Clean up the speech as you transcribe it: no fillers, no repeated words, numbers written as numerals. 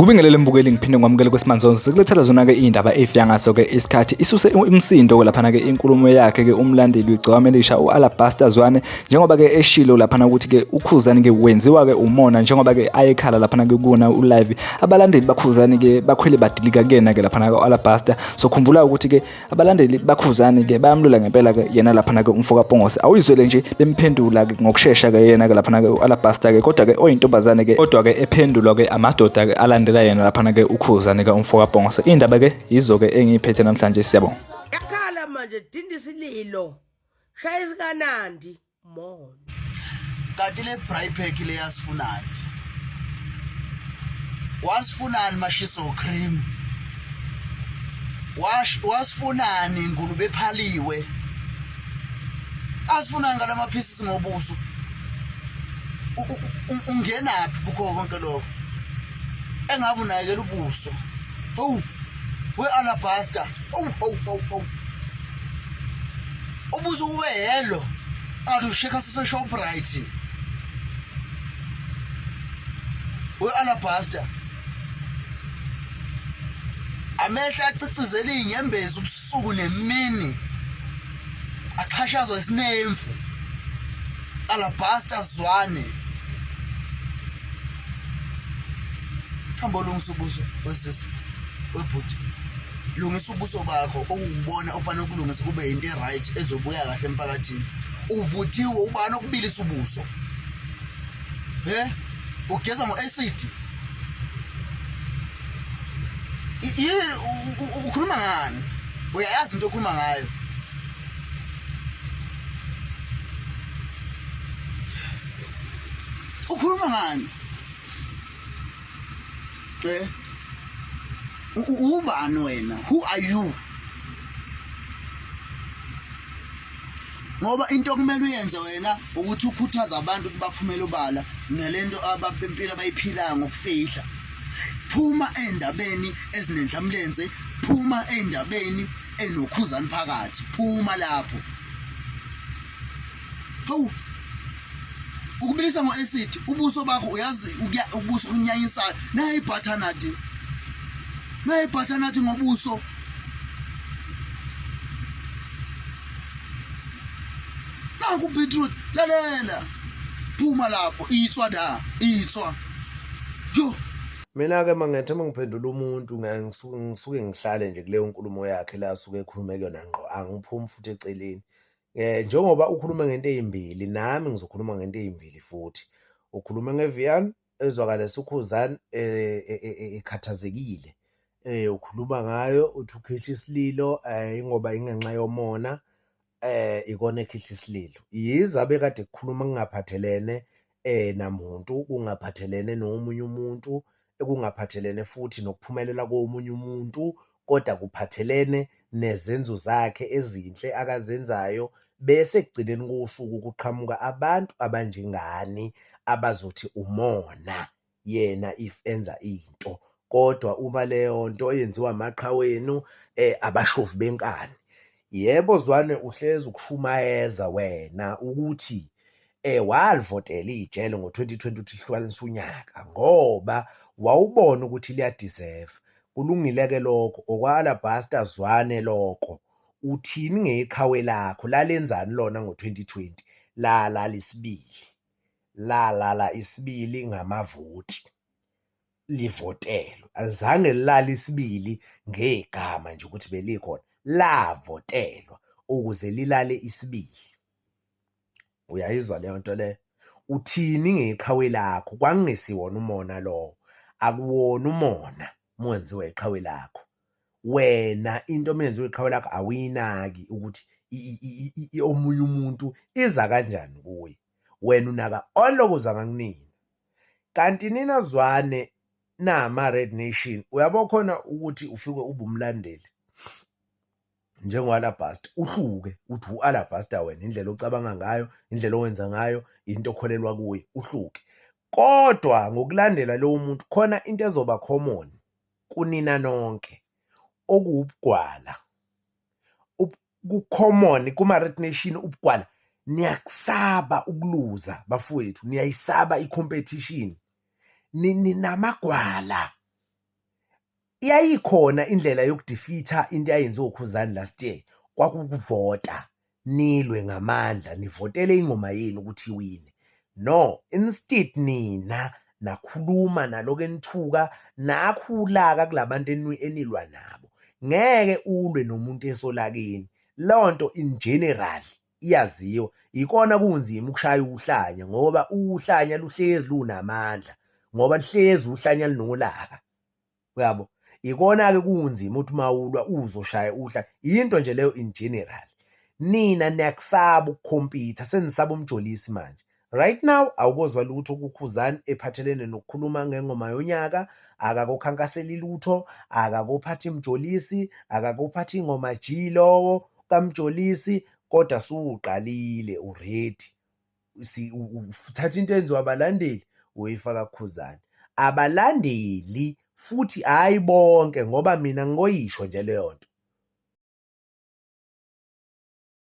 Kubingelele mbukeli ngiphinde ngwamukele kwesimanje sikulethela zona-ke iy'ndaba ey'fika ngaso-ke isikhathi isuse imsindo-ke laphana-ke inkulumo yakhe-ke umlandeli wegciwane elisha u-Alabaster Zwane njengoba-ke eshilo laphana ukuthi-ke uKhuzani-ke wenziwa-ke umona njengoba-ke ayekhala laphana-ke kuwona ulive abalandeli baKhuzani-ke bakhwele badilika kuyena-ke laphana-ke u-Alabaster. So khumbula ukuthi-ke abalandeli baKhuzani-ke bayamlula ngempela-ke yena laphana-ke umfokapongose awuyizwele nje bemphendula-ke ngokushesha-ke yena-ke laphana-ke u-Alabaster-ke kodwa-ke oyintombazane-ke kodwa-ke ephendulwa-ke amadoda-ke alandela yena laphana-ke uKhuzani-ke umfokapongose. Indaba-ke yizo-ke engiyiphethe namhlanje siyabonga. Yakhala manje dinda isililo shaya isikanandi mono kanti le Brypack le yasifunani wasifunani mashiso cream wasifunani ingulube ephaliwe asifunani ngalama pieces ngobuso ungenaphi kukho konke lokho engabe unayekela ubuso we-Alabaster ubuso ube yelo athi usheka sise-Shoprite we-Alabaster amehla acicizela iy'nyembezi ubusuku nemini axhashazwa isinemfu Alabaster Zwane hamba ulungisa ubuso wesisi webhuti lungisa ubuso bakho okubona ufanele ukulungisa kube into right ezobuya kahle emphakathini uvuthiwe ubani okubilisa ubuso ugeza ngo-acid ukhuluma ngani uyayazi into okhuluma ngayo ukhuluma ngani ubani wena who are you ngoba into okumele uyenze wena ukuthi ukhuthaza abantu ukuthi baphumele obala ngalento abempilo abayiphilayo ngokufihla phuma endabeni ezinendlamlenze phuma endabeni enoKhuzani phakathi phuma lapho ukubilisa ngo-acid ubuso bakho uyazi ubuso kunyanyisayo nayi butternut ngobuso nangu beetroot lalela phuma lapho itswa yo. Mina-ke mangethe mangiphendula umuntu ngisuke ngihlale nje kuleyo nkulumo yakhe la asuke ekhulume kuyona ngqo angiphumi futhi eceleni. Njengoba ukhuluma ngento ezimbili nami ngizokhuluma ngento ezimbili futhi. Ukhuluma ngeVian ezwakala uKhuzani ekhathazekile. Ukhuluma ngayo uthi ukhihla isililo ingoba ingenxa yomona ikona ekhihla isililo. Yizabe kade kukhuluma kungaphathelene namuntu kungaphathelene nomunye umuntu kungaphathelene futhi nokuphumelela komunye umuntu kodwa kuphathelene nezenzo zakhe ezinhle akazenzayo bese ekugcineni kosuku kuqhamuka abantu abanjengani abazothi umona yena if enza into kodwa uma leyo nto yenziwa amaqhawenu abashofu benkani. Yebo Zwane uhlezi ukushumayeza wena ukuthi walivotela ijele ngo-2020 ukuthi lihlukanise unyaka ngoba wawubona ukuthi liyadeserve. Kulungile-ke lokho okwa-Alabaster Zwane lokho uthini ngeqhawe lakho lalenzani lona ngo-2020 lalala isibili ngamavoti livotelwe alizange lilala isibili ngegama nje ukuthi belikhona lavotelwa ukuze lilale isibili. Uyayizwa leyo nto le uthini ngeqhawe lakho kwangesiwona umona lo akuwona umona mwenziwe iqhawe lakho wena into menziwe iqhawe lakho awuyinaki ukuthi omunye umuntu iza kanjani kuye wena unaka olokuza ngakunina. Kanti nina Zwane nama Red Nation uyabo khona ukuthi ufike ube umlandeli njengo-Alabaster uhluke uthi u-Alabaster wena indlela ocabanga ngayo indlela owenza ngayo into okholelwa kuyo uhluke kodwa ngokulandela lowo muntu khona into ezoba common kunina nonke okuwubugwala. Ku-common kuma-Red Nation ubugwala niyakusaba ukuluza bafowethu, niyayisaba i-competition, ninamagwala. Yayikhona indlela yokudefeat-a into eyayenziwa uKhuzani last year, kwakukuvota, nilwe ngamandla, nivotele ingoma yenu ukuthi iwine. No, instead nina nakhuluma naloku enithuka, nakhulaka kulabantu enilwa nabo. Ngeke ulwe nomuntu esolakeni. Leyo nto in general iyaziwa. Ikona kunzima ukushaya uhlanya ngoba uhlanya luhlezi lunamandla, ngoba lihlezi uhlanya linolaka. Uyabo? Ikona-ke kunzima ukuthi mawulwa uzoshaya uhlanya. Into nje leyo in general. Nina niyakusaba ukukhompitha, senisaba umjolisi manje. Right now awukozwa lutho kuKhuzani ephathelene nokukhuluma ngengoma yonyaka, akakokhankaseli lutho, akakophathi imjolisi, akakophathi ingoma G lowo kamjolisi, kodwa suqalile already. Uthatha into enziwa abalandeli uyifaka kuKhuzani. Abalandeli futhi hayi bonke, ngoba mina ngoyisho nje leyo nto.